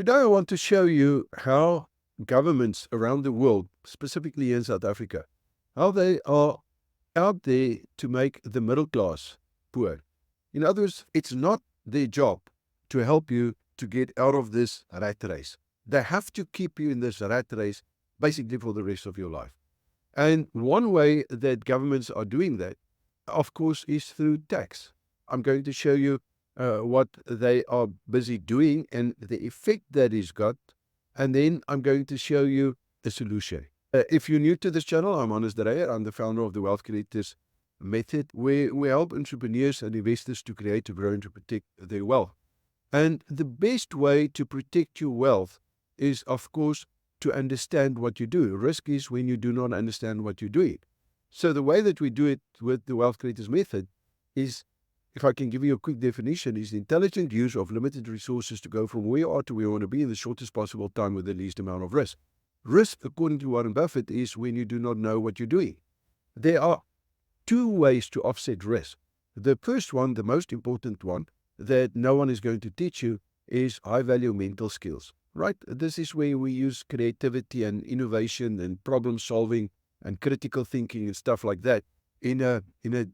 Today I want to show you how governments around the world, specifically in South Africa, how they are out there to make the middle class poor. In other words, it's not their job to help you to get out of this rat race. They have to keep you in this rat race basically for the rest of your life. And one way that governments are doing that, of course, is through tax. I'm going to show you what they are busy doing and the effect that it's got. And then I'm going to show you a solution. If you're new to this channel, I'm Dreyer. I'm the founder of the Wealth Creators Method, where we help entrepreneurs and investors to create, to grow, and to protect their wealth. And the best way to protect your wealth is, of course, to understand what you do. Risk is when you do not understand what you're doing. So the way that we do it with the Wealth Creators Method is, if I can give you a quick definition, is the intelligent use of limited resources to go from where you are to where you want to be in the shortest possible time with the least amount of risk. Risk, according to Warren Buffett, is when you do not know what you're doing. There are two ways to offset risk. The first one, the most important one, that no one is going to teach you, is high-value mental skills, right? This is where we use creativity and innovation and problem-solving and critical thinking and stuff like that in a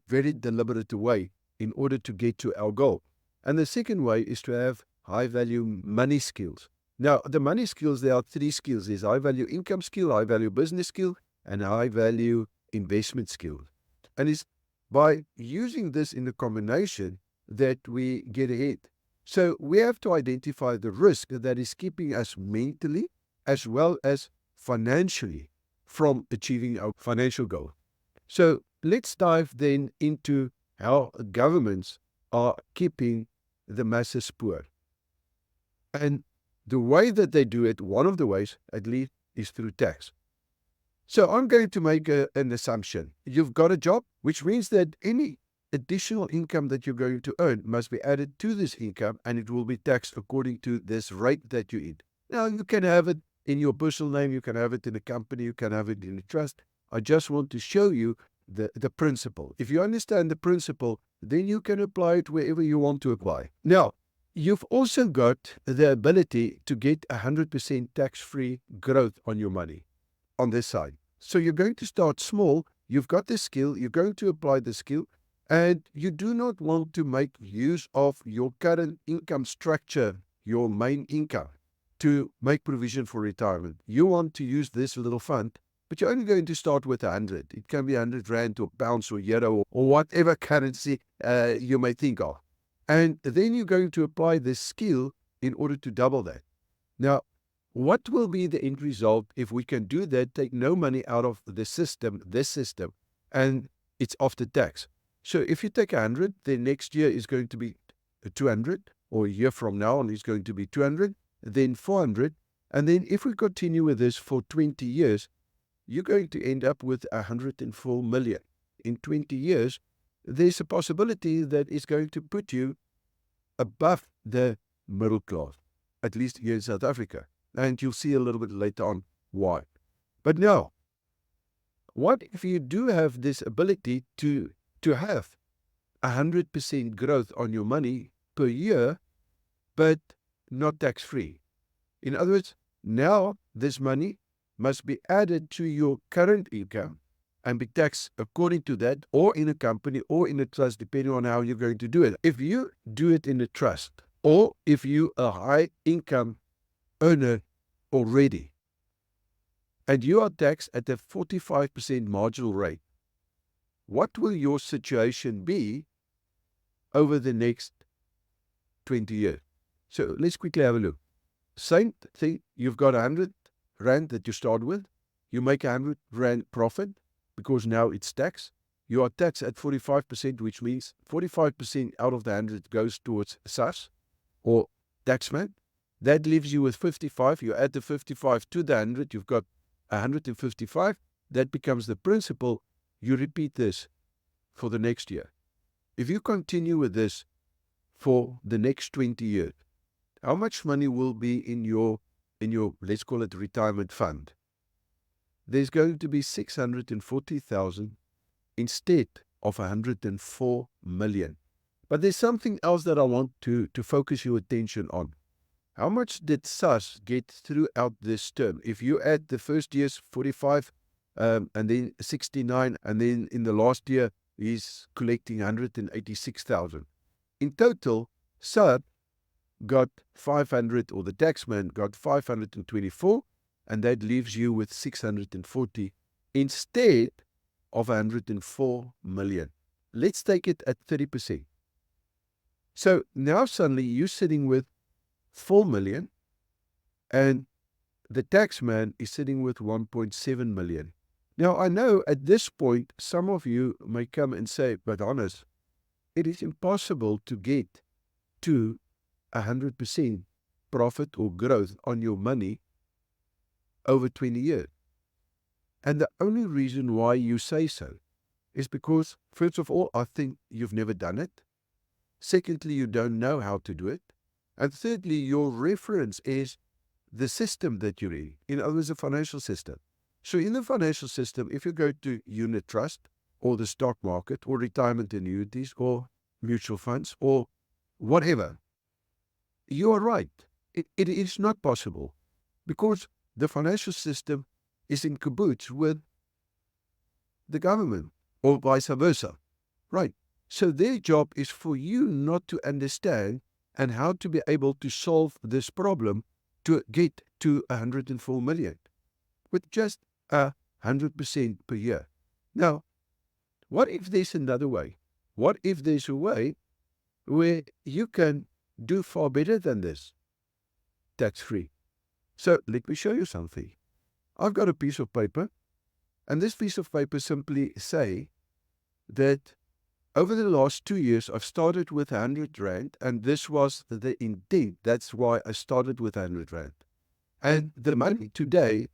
very deliberate way in order to get to our goal. And the second way is to have high-value money skills. Now, the money skills, there are three skills. There's high-value income skill, high-value business skill, and high-value investment skill. And it's by using this in a combination that we get ahead. So we have to identify the risk that is keeping us mentally as well as financially from achieving our financial goal. So let's dive then into how governments are keeping the masses poor. And the way that they do it, one of the ways at least, is through tax. So I'm going to make an assumption. You've got a job, which means that any additional income that you're going to earn must be added to this income, and it will be taxed according to this rate that you're in. Now, you can have it in your personal name, you can have it in a company, you can have it in a trust. I just want to show you the principle. If you understand the principle, then you can apply it wherever you want to apply. Now, you've also got the ability to get 100% tax-free growth on your money on this side. So you're going to start small. You've got the skill. You're going to apply the skill. And you do not want to make use of your current income structure, your main income, to make provision for retirement. You want to use this little fund, but you're only going to start with 100. It can be 100 Rand or pounds or euro or whatever currency you may think of. And then you're going to apply this skill in order to double that. Now, what will be the end result if we can do that, take no money out of this system, and it's after tax? So if you take 100, then next year is going to be 200, or a year from now on is going to be 200, then 400. And then if we continue with this for 20 years, you're going to end up with 104 million. In 20 years, there's a possibility that it's going to put you above the middle class, at least here in South Africa. And you'll see a little bit later on why. But now, what if you do have this ability to have 100% growth on your money per year, but not tax-free? In other words, now this money must be added to your current income and be taxed according to that, or in a company or in a trust, depending on how you're going to do it. If you do it in a trust, or if you're a high income earner already, and you are taxed at a 45% marginal rate, what will your situation be over the next 20 years? So let's quickly have a look. Same thing, you've got 100 Rand that you start with. You make 100 Rand profit because now it's taxed. You are taxed at 45%, which means 45% out of the 100 goes towards SARS or taxman. That leaves you with 55. You add the 55 to the 100, you've got 155. That becomes the principal. You repeat this for the next year. If you continue with this for the next 20 years, how much money will be in your, let's call it retirement fund? There's going to be 640,000 instead of 104 million. But there's something else that I want to focus your attention on. How much did SARS get throughout this term? If you add the first year's 45, and then 69, and then in the last year, he's collecting 186,000. In total, SARS got 500, or the taxman got 524, and that leaves you with 640 instead of 104 million. Let's take it at 30%. So now suddenly you're sitting with 4 million, and the taxman is sitting with 1.7 million. Now, I know at this point, some of you may come and say, but honest, it is impossible to get to 100% profit or growth on your money over 20 years. And the only reason why you say so is because, first of all, I think you've never done it. Secondly, you don't know how to do it. And thirdly, your reference is the system that you're in other words, the financial system. So in the financial system, if you go to unit trust or the stock market or retirement annuities or mutual funds or whatever, you are right. It is not possible because the financial system is in cahoots with the government or vice versa, right? So their job is for you not to understand and how to be able to solve this problem to get to 104 million with just 100% per year. Now, what if there's another way? What if there's a way where you can do far better than this, tax-free? So let me show you something. I've got a piece of paper, and this piece of paper simply say that over the last 2 years, I've started with 100 Rand, and this was the intent. That's why I started with 100 Rand. And the money today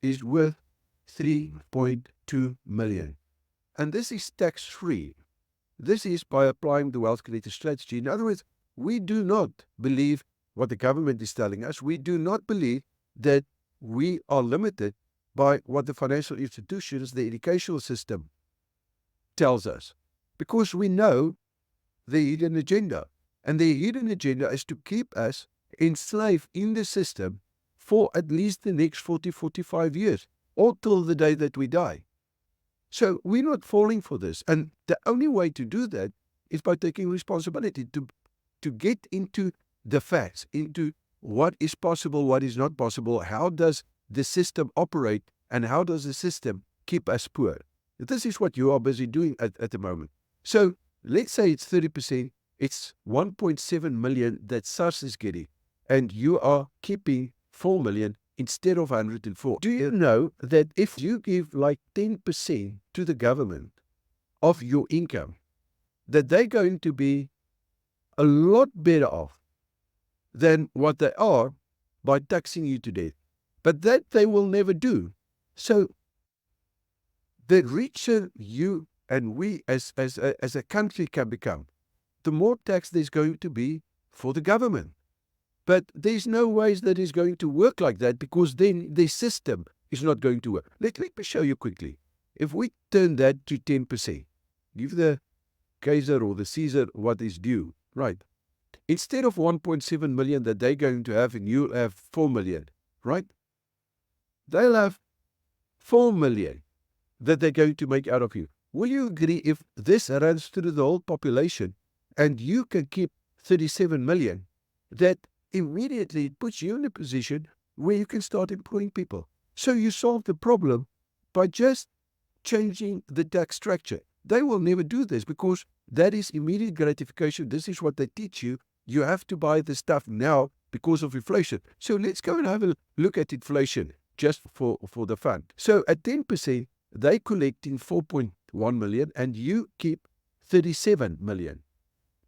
is worth 3.2 million. And this is tax-free. This is by applying the wealth creator strategy. In other words, we do not believe what the government is telling us. We do not believe that we are limited by what the financial institutions, the educational system tells us. Because we know the hidden agenda. And the hidden agenda is to keep us enslaved in the system for at least the next 40, 45 years, or till the day that we die. So we're not falling for this. And the only way to do that is by taking responsibility to get into the facts, into what is possible, what is not possible, how does the system operate, and how does the system keep us poor. This is what you are busy doing at the moment. So let's say it's 30%, it's 1.7 million that SARS is getting, and you are keeping 4 million instead of 104. Do you know that if you give like 10% to the government of your income, that they're going to be a lot better off than what they are by taxing you to death? But that they will never do. So the richer you and we as a country can become, the more tax there's going to be for the government. But there's no ways that it's going to work like that, because then the system is not going to work. Let me show you quickly. If we turn that to 10%, give the Kaiser or the Caesar what is due, right? Instead of 1.7 million that they're going to have, and you'll have 4 million, right? They'll have 4 million that they're going to make out of you. Will you agree if this runs through the whole population and you can keep 37 million, that immediately it puts you in a position where you can start employing people? So you solve the problem by just changing the tax structure. They will never do this because that is immediate gratification. This is what they teach you. You have to buy the stuff now because of inflation. So let's go and have a look at inflation just for the fun. So at 10%, they're collecting 4.1 million and you keep 37 million.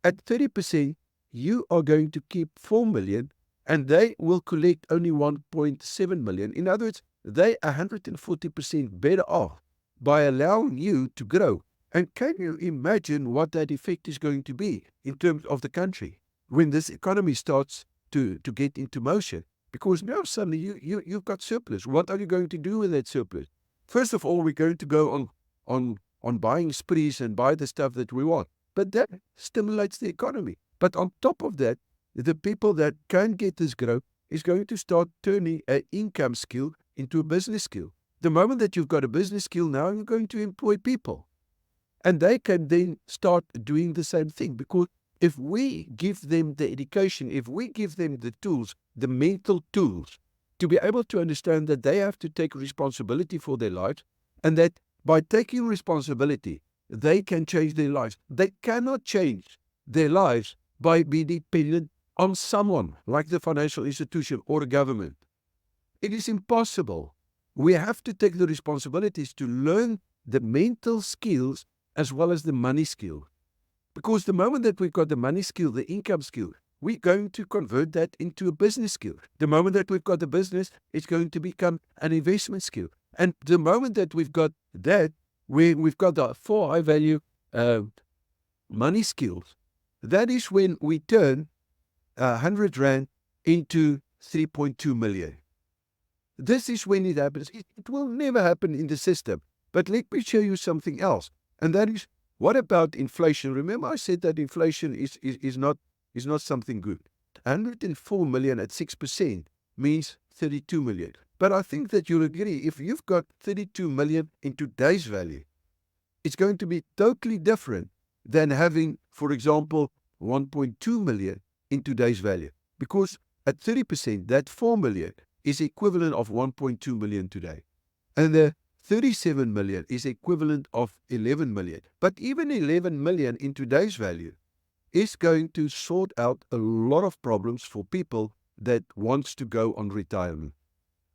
At 30%, you are going to keep 4 million and they will collect only 1.7 million. In other words, they are 140% better off by allowing you to grow. And can you imagine what that effect is going to be in terms of the country when this economy starts to get into motion? Because now suddenly you've got surplus. What are you going to do with that surplus? First of all, we're going to go on buying sprees and buy the stuff that we want. But that stimulates the economy. But on top of that, the people that can get this growth is going to start turning an income skill into a business skill. The moment that you've got a business skill now, you're going to employ people. And they can then start doing the same thing, because if we give them the education, if we give them the tools, the mental tools, to be able to understand that they have to take responsibility for their lives, and that by taking responsibility, they can change their lives. They cannot change their lives by being dependent on someone like the financial institution or a government. It is impossible. We have to take the responsibilities to learn the mental skills as well as the money skill. Because the moment that we've got the money skill, the income skill, we're going to convert that into a business skill. The moment that we've got the business, it's going to become an investment skill. And the moment that we've got that, we've got the 4 high-value money skills, that is when we turn 100 Rand into 3.2 million. This is when it happens. It will never happen in the system. But let me show you something else. And that is, what about inflation? Remember I said that inflation is not something good. 104 million at 6% means 32 million. But I think that you'll agree, if you've got 32 million in today's value, it's going to be totally different than having, for example, 1.2 million in today's value. Because at 30%, that 4 million is equivalent of 1.2 million today. And the 37 million is equivalent of 11 million. But even 11 million in today's value is going to sort out a lot of problems for people that wants to go on retirement.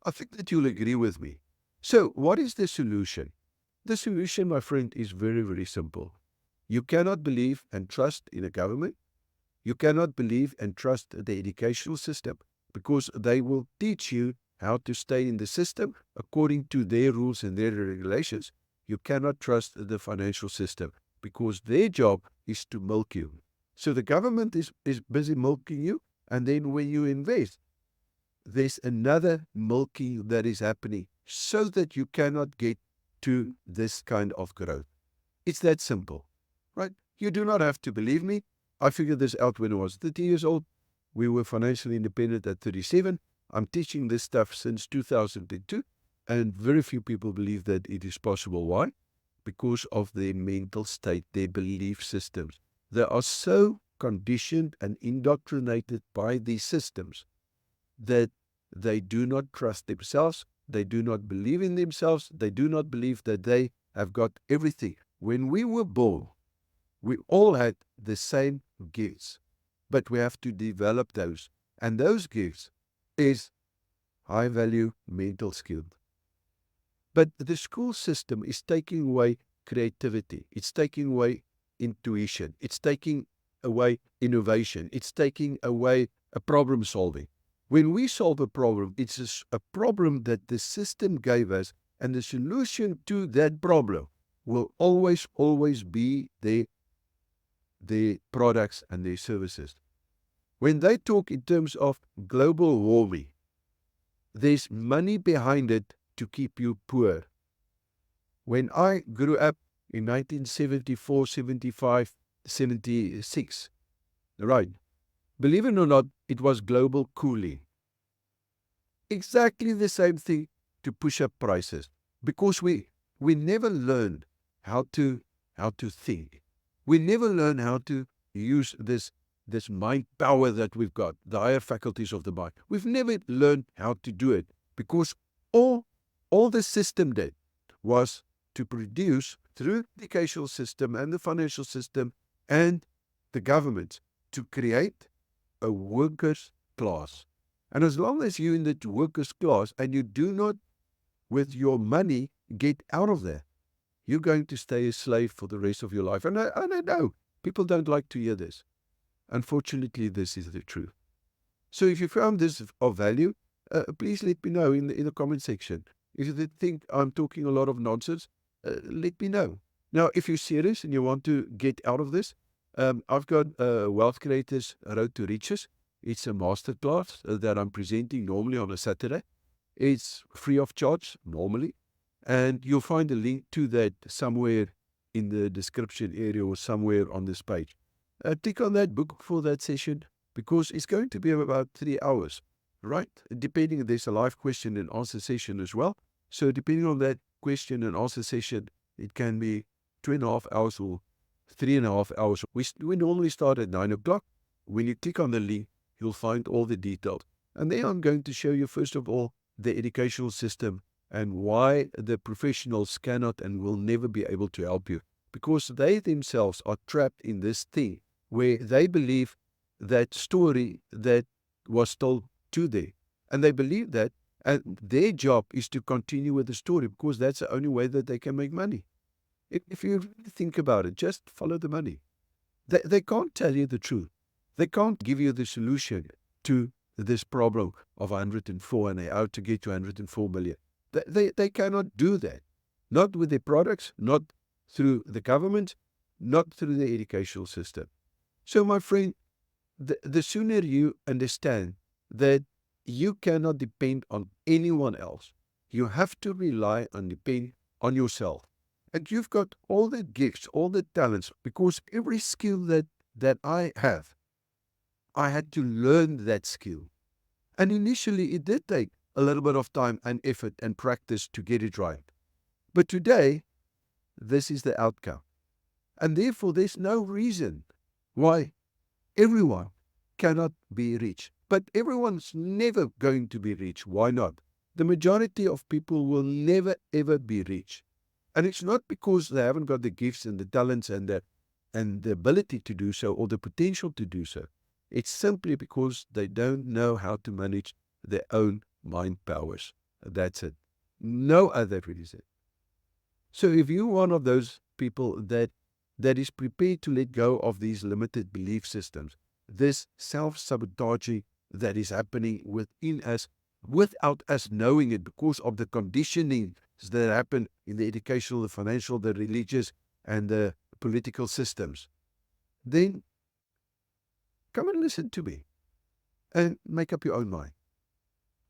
I think that you'll agree with me. So what is the solution? The solution, my friend, is very, very simple. You cannot believe and trust in a government. You cannot believe and trust the educational system, because they will teach you how to stay in the system according to their rules and their regulations. You cannot trust the financial system, because their job is to milk you. So the government is busy milking you, and then when you invest, there's another milking that is happening so that you cannot get to this kind of growth. It's that simple, right? You do not have to believe me. I figured this out when I was 30 years old. We were financially independent at 37. I'm teaching this stuff since 2002, and very few people believe that it is possible. Why? Because of their mental state, their belief systems. They are so conditioned and indoctrinated by these systems that they do not trust themselves, they do not believe in themselves, they do not believe that they have got everything. When we were born, we all had the same gifts, but we have to develop those. And those gifts is high-value mental skills. But the school system is taking away creativity. It's taking away intuition. It's taking away innovation. It's taking away a problem solving. When we solve a problem, it's a problem that the system gave us, and the solution to that problem will always be their products and their services. When they talk in terms of global warming, there's money behind it to keep you poor. When I grew up in 1974, 75, 76, right, believe it or not, it was global cooling. Exactly the same thing to push up prices, because we never learned how to think. We never learn how to use this mind power that we've got, the higher faculties of the mind. We've never learned how to do it, because all the system did was to produce, through the educational system and the financial system and the government, to create a workers' class. And as long as you're in the workers' class and you do not, with your money, get out of there, you're going to stay a slave for the rest of your life. And I know people don't like to hear this. Unfortunately, this is the truth. So if you found this of value, please let me know in the comment section. If you think I'm talking a lot of nonsense, let me know. Now, if you're serious and you want to get out of this, I've got Wealth Creators Road to Riches. It's a masterclass that I'm presenting normally on a Saturday. It's free of charge normally. And you'll find a link to that somewhere in the description area or somewhere on this page. Click on that, book for that session, because it's going to be about 3 hours, right? Depending, there's a live question and answer session as well. So depending on that question and answer session, it can be 2.5 hours or 3.5 hours. We normally start at 9 o'clock. When you click on the link, you'll find all the details. And then I'm going to show you, first of all, the educational system and why the professionals cannot and will never be able to help you. Because they themselves are trapped in this thing where they believe that story that was told to them. And they believe that, and their job is to continue with the story because that's the only way that they can make money. If you really think about it, just follow the money. They can't tell you the truth. They can't give you the solution to this problem of 104 and how to get to 104 million. They cannot do that. Not with their products, not through the government, not through the educational system. So, my friend, the sooner you understand that you cannot depend on anyone else, you have to rely and depend on yourself. And you've got all the gifts, all the talents, because every skill that I have, I had to learn that skill. And initially, it did take a little bit of time and effort and practice to get it right. But today, this is the outcome. And therefore, there's no reason why everyone cannot be rich. But everyone's never going to be rich. Why not? The majority of people will never, ever be rich. And it's not because they haven't got the gifts and the talents and the ability to do so or the potential to do so. It's simply because they don't know how to manage their own mind powers. That's it. No other reason. So if you're one of those people that is prepared to let go of these limited belief systems, this self-sabotaging that is happening within us without us knowing it because of the conditioning that happen in the educational, the financial, the religious, and the political systems, then come and listen to me and make up your own mind.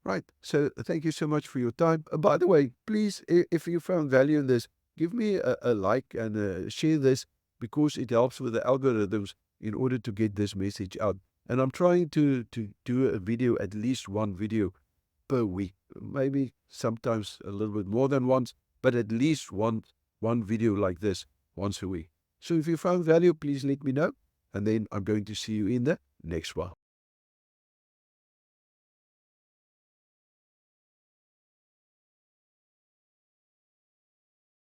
Right. So thank you so much for your time. By the way, please, if you found value in this, give me a like and share this because it helps with the algorithms in order to get this message out. And I'm trying to do a video, at least one video per week, maybe sometimes a little bit more than once, but at least one video like this once a week. So if you found value, please let me know. And then I'm going to see you in the next one.